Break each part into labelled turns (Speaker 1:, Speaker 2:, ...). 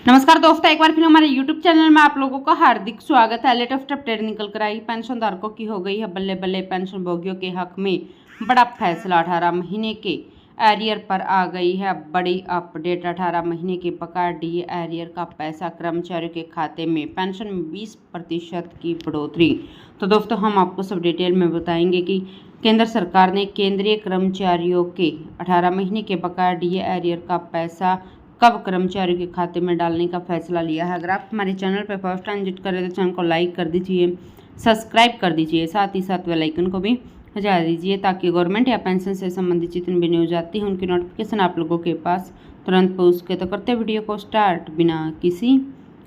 Speaker 1: नमस्कार दोस्तों, एक बार फिर हमारे YouTube चैनल में आप लोगों का हार्दिक स्वागत है। लेटेस्ट अपडेट निकल कर आई। पेंशन धारकों की हो गई है बल्ले बल्ले। पेंशन भोगियों के हक में बड़ा फैसला। 18 महीने के एरियर पर आ गई है बड़ी अपडेट। 18 महीने के बकाया डीए एरियर का पैसा कर्मचारियों के खाते में। पेंशन में 20% की बढ़ोतरी। तो दोस्तों, हम आपको सब डिटेल में बताएंगे कि केंद्र सरकार ने केंद्रीय कर्मचारियों के 18 महीने के बकाया डीए एरियर का पैसा कब कर्मचारियों के खाते में डालने का फैसला लिया है। अगर आप हमारे चैनल पर फर्स्ट टाइम विजिट कर रहे हैं तो चैनल को लाइक कर दीजिए, सब्सक्राइब कर दीजिए, साथ ही साथ बेल आइकन को भी बजा दीजिए ताकि गवर्नमेंट या पेंशन से संबंधित जितनी भी न्यूज आती है उनकी नोटिफिकेशन आप लोगों के पास तुरंत पहुँच सके। तो करते वीडियो को स्टार्ट बिना किसी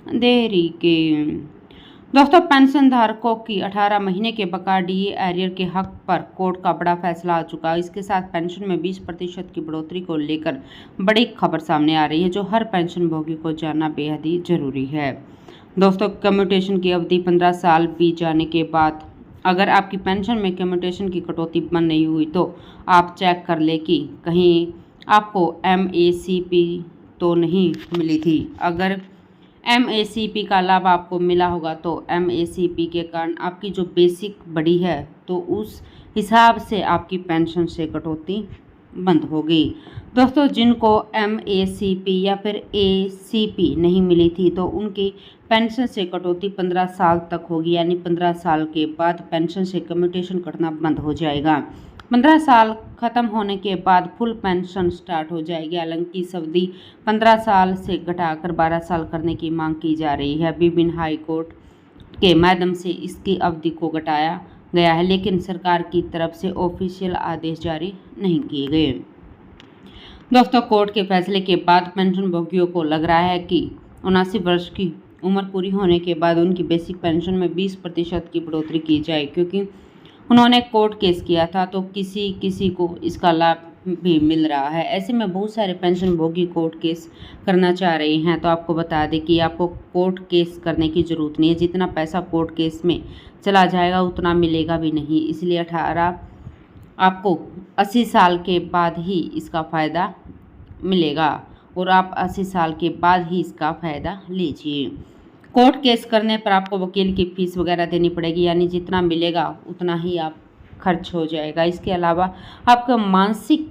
Speaker 1: देरी के। दोस्तों, पेंशन धारकों की 18 महीने के बकाया डीए एरियर के हक पर कोर्ट का बड़ा फैसला आ चुका है। इसके साथ पेंशन में 20% की बढ़ोतरी को लेकर बड़ी खबर सामने आ रही है, जो हर पेंशन भोगी को जानना बेहद ही जरूरी है। दोस्तों, कम्यूटेशन की अवधि 15 साल बीत जाने के बाद अगर आपकी पेंशन में कम्यूटेशन की कटौती बंद नहीं हुई तो आप चेक कर ले कि कहीं आपको MACP तो नहीं मिली थी। अगर MACP का लाभ आपको मिला होगा तो MACP के कारण आपकी जो बेसिक बढ़ी है तो उस हिसाब से आपकी पेंशन से कटौती बंद होगी। दोस्तों, जिनको MACP या फिर ACP नहीं मिली थी तो उनकी पेंशन से कटौती 15 साल तक होगी, यानी 15 साल के बाद पेंशन से कम्यूटेशन करना बंद हो जाएगा। 15 साल खत्म होने के बाद फुल पेंशन स्टार्ट हो जाएगी। हालांकि इस अवधि 15 साल से घटाकर 12 साल करने की मांग की जा रही है। विभिन्न हाई कोर्ट के माध्यम से इसकी अवधि को घटाया गया है, लेकिन सरकार की तरफ से ऑफिशियल आदेश जारी नहीं किए गए। दोस्तों, कोर्ट के फैसले के बाद पेंशन भोगियों को लग रहा है कि 79 वर्ष की उम्र पूरी होने के बाद उनकी बेसिक पेंशन में 20% की बढ़ोतरी की जाए, क्योंकि उन्होंने कोर्ट केस किया था तो किसी को इसका लाभ भी मिल रहा है। ऐसे में बहुत सारे पेंशन भोगी कोर्ट केस करना चाह रहे हैं। तो आपको बता दें कि आपको कोर्ट केस करने की ज़रूरत नहीं है। जितना पैसा कोर्ट केस में चला जाएगा उतना मिलेगा भी नहीं। इसलिए 18 आपको 80 साल के बाद ही इसका फ़ायदा मिलेगा और आप 80 साल के बाद ही इसका फ़ायदा लीजिए। कोर्ट केस करने पर आपको वकील की फ़ीस वगैरह देनी पड़ेगी, यानी जितना मिलेगा उतना ही आप खर्च हो जाएगा। इसके अलावा आपको मानसिक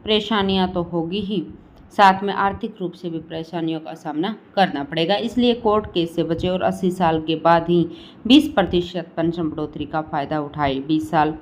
Speaker 1: परेशानियां तो होगी ही, साथ में आर्थिक रूप से भी परेशानियों का सामना करना पड़ेगा। इसलिए कोर्ट केस से बचे और 80 साल के बाद ही 20% पेंशन बढ़ोतरी का फ़ायदा उठाए। 20 साल